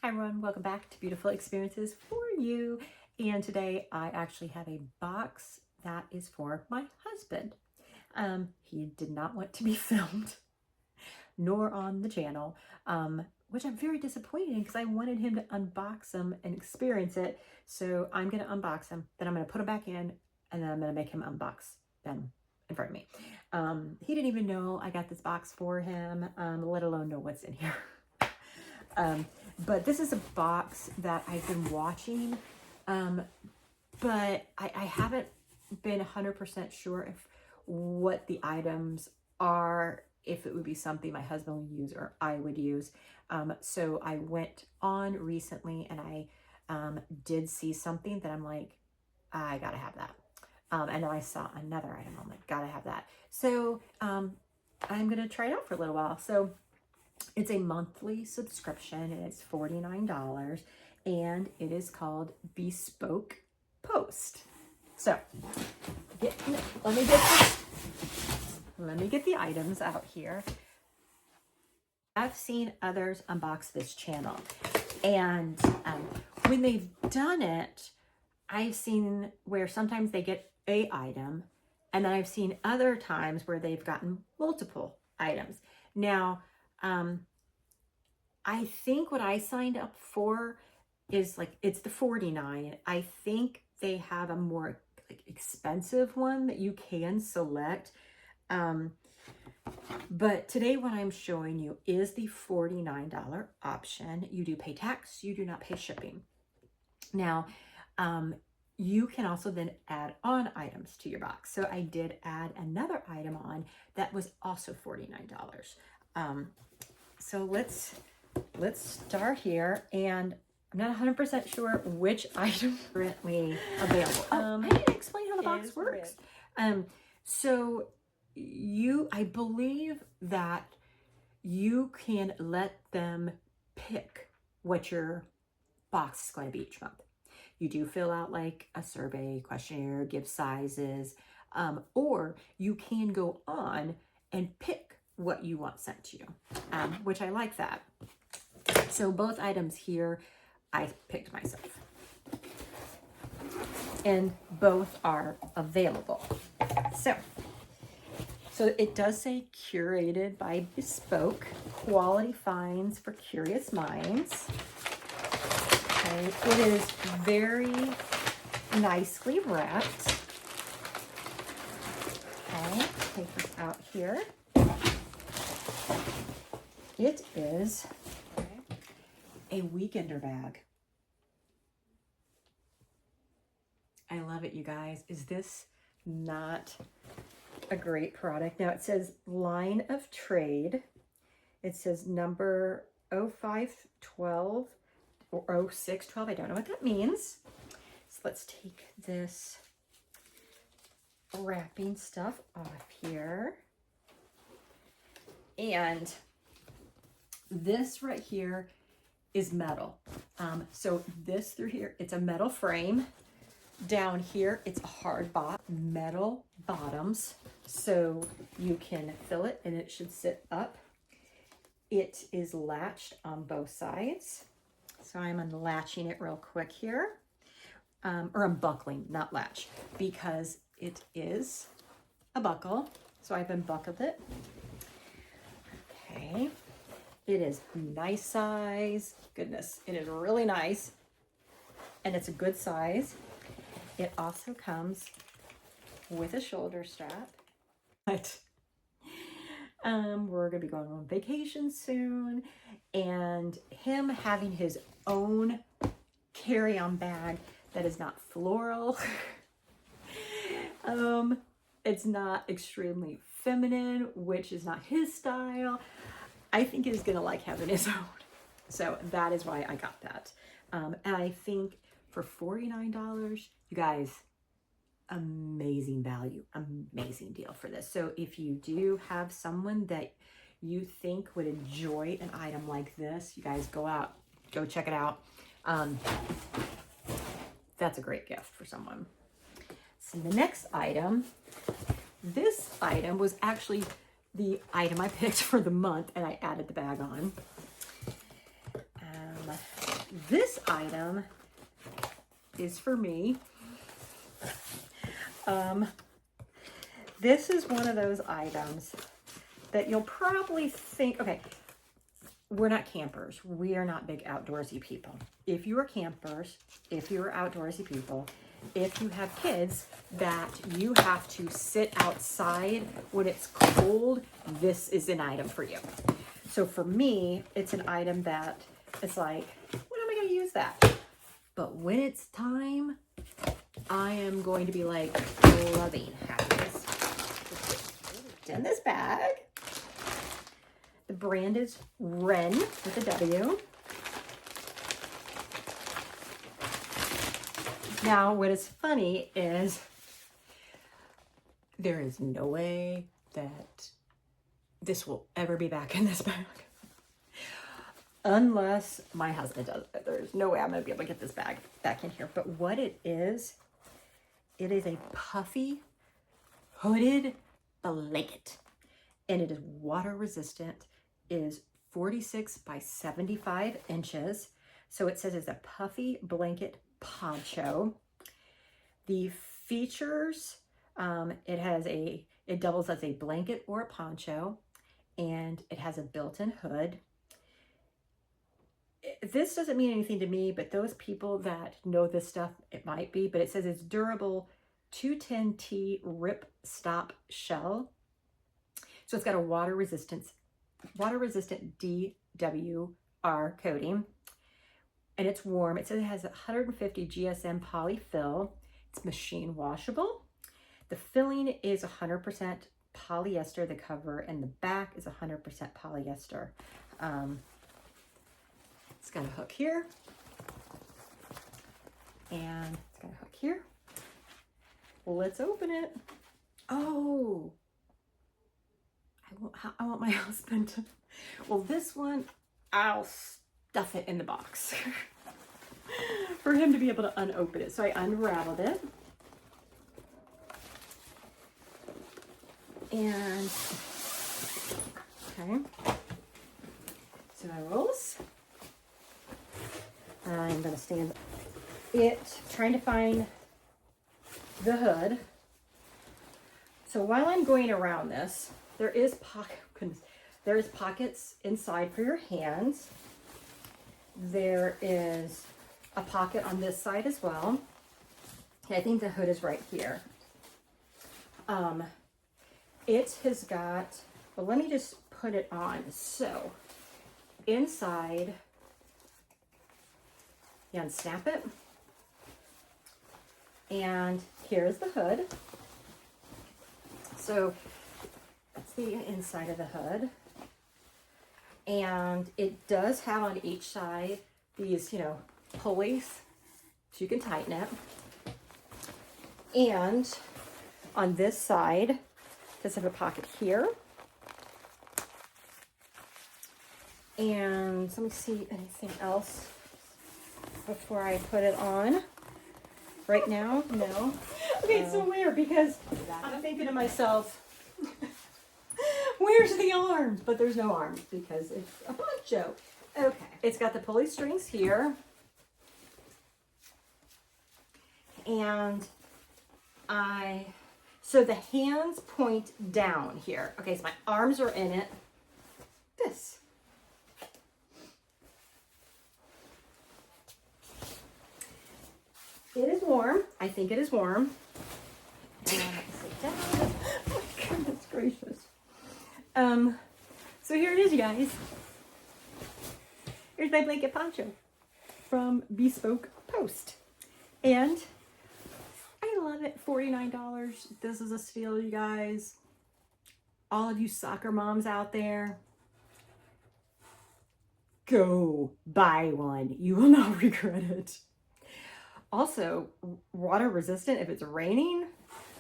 Hi everyone, welcome back to Beautiful Experiences for You. And today I actually have a box that is for my husband. He did not want to be filmed, nor on the channel, which I'm very disappointed in because I wanted him to unbox them and experience it. So I'm going to unbox them, then I'm going to put them back in, and then I'm going to make him unbox them in front of me. He didn't even know I got this box for him, let alone know what's in here. But this is a box that I've been watching, but I haven't been 100% sure if what the items are, if it would be something my husband would use or I would use. So I went on recently and I did see something that I'm like, I gotta have that. And then I saw another item, I'm like, gotta have that. So I'm gonna try it out for a little while. So it's a monthly subscription and it's $49 and it is called Bespoke Post. So let me get the items out here. I've seen others unbox this channel, and when they've done it, I've seen where sometimes they get a item, and then I've seen other times where they've gotten multiple items. Now, I think what I signed up for is like, it's the $49. I think they have a more expensive one that you can select. But today what I'm showing you is the $49 option. You do pay tax, you do not pay shipping. Now, you can also then add on items to your box. So I did add another item on that was also $49. So let's start here, and I'm not 100% sure which item is currently available. I need to explain how the box works. So I believe that you can let them pick what your box is going to be each month. You do fill out like a survey, questionnaire, give sizes, or you can go on and pick what you want sent to you, which I like that. So both items here, I picked myself. And both are available. So it does say curated by Bespoke, quality finds for curious minds. Okay, it is very nicely wrapped. Okay, take this out here. It is a weekender bag. I love it, you guys. Is this not a great product? Now it says line of trade. It says number 0512 or 0612. I don't know what that means. So let's take this wrapping stuff off here. And this right here is metal. So this through here, it's a metal frame. Down here, it's a hard metal bottoms. So you can fill it and it should sit up. It is latched on both sides. So I'm unlatching it real quick here. Or I'm buckling, not latch, because it is a buckle. So I've unbuckled it. Okay. It is nice size. Goodness, it is really nice. And it's a good size. It also comes with a shoulder strap. But we're gonna be going on vacation soon, and him having his own carry-on bag that is not floral. It's not extremely feminine, which is not his style. I think he's gonna like having his own. So that is why I got that. And I think for $49, you guys, amazing value, amazing deal for this. So if you do have someone that you think would enjoy an item like this, you guys go out, go check it out. That's a great gift for someone. So the next item, this item was actually the item I picked for the month, and I added the bag on. this item is for me. This is one of those items that you'll probably think, okay, we're not campers. We are not big outdoorsy people. If you are campers, if you are outdoorsy people, if you have kids that you have to sit outside when it's cold, this is an item for you. So for me, it's an item that it's like, when am I going to use that? But when it's time, I am going to be like loving having this. In this bag, the brand is Wren with a W. Now, what is funny is there is no way that this will ever be back in this bag. Unless my husband does it. There's no way I'm going to be able to get this bag back in here. But what it is a puffy hooded blanket. And it is water resistant. It is 46 by 75 inches. So it says it's a puffy blanket poncho. The features, it doubles as a blanket or a poncho, and it has a built-in hood. This doesn't mean anything to me, but those people that know this stuff, it might be, but it says it's durable 210T rip stop shell. So it's got a water resistant DWR coating, and it's warm. It says it has 150 GSM polyfill. It's machine washable. The filling is 100% polyester, the cover, and the back is 100% polyester. It's got a hook here, and it's got a hook here. Well, let's open it. Oh, I want my husband to, well, this one, I'll stuff it in the box for him to be able to unopen it. So I unraveled it. And, okay, so I rolls. I'm going to stand it, trying to find the hood. So while I'm going around this, there is pockets inside for your hands. There is a pocket on this side as well. And I think the hood is right here. It has got, well, let me just put it on. So inside, you unsnap it. And here's the hood. So that's the inside of the hood. And it does have on each side these, pulleys so you can tighten it. And on this side, it does have a pocket here. And let me see anything else before I put it on. Right now, no. Okay, it's so weird because I'm thinking to myself, where's the arms? But there's no arms because it's a poncho. Okay, it's got the pulley strings here. And so the hands point down here. Okay, so my arms are in it. This. It is warm. I think it is warm. And sit down. Oh my goodness gracious. So here it is, you guys. Here's my blanket poncho from Bespoke Post. And I love it. $49. This is a steal, you guys. All of you soccer moms out there, go buy one. You will not regret it. Also, water resistant if it's raining.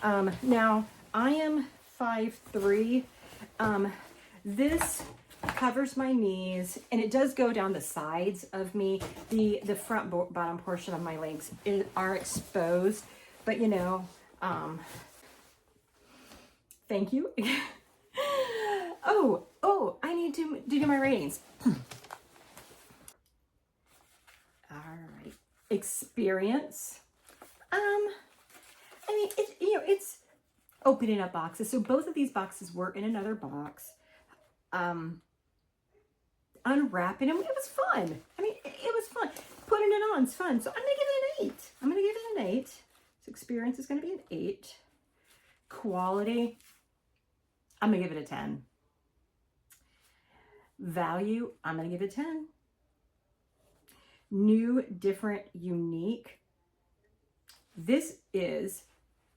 Now, I am 5'3". This covers my knees, and it does go down the sides of me. The front bottom portion of my legs are exposed, but thank you. Oh, I need to do my ratings. experience. I mean, it's opening up boxes. So both of these boxes were in another box. Unwrapping them, it was fun. I mean, it was fun. Putting it on is fun. So I'm going to give it an 8. I'm going to give it an 8. This experience is going to be an 8. Quality, I'm going to give it a 10. Value, I'm going to give it a 10. New, different, unique. This is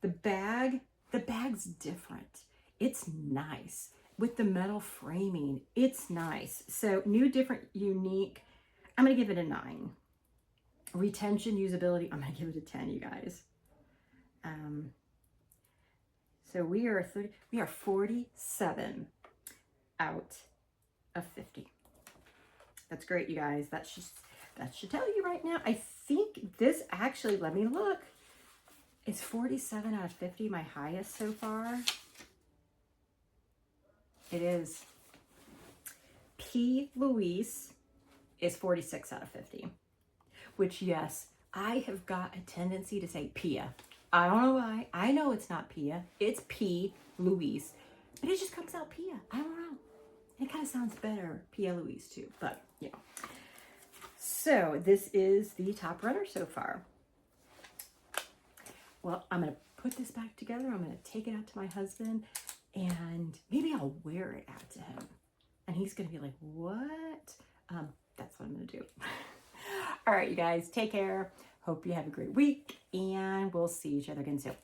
the bag. The bag's different. It's nice. With the metal framing, it's nice. So new, different, unique. I'm going to give it a 9. Retention, usability, I'm going to give it a 10, you guys. So we are 47 out of 50. That's great, you guys. That should tell you right now. I think this actually, let me look. Is 47 out of 50 my highest so far? It is. P. Louise is 46 out of 50. Which, yes, I have got a tendency to say Pia. I don't know why. I know it's not Pia. It's P. Louise. But it just comes out Pia. I don't know. It kind of sounds better, Pia Louise, too. But, yeah. So, this is the top runner so far. Well, I'm going to put this back together. I'm going to take it out to my husband. And maybe I'll wear it out to him. And he's going to be like, what? That's what I'm going to do. All right, you guys, take care. Hope you have a great week. And we'll see each other again soon.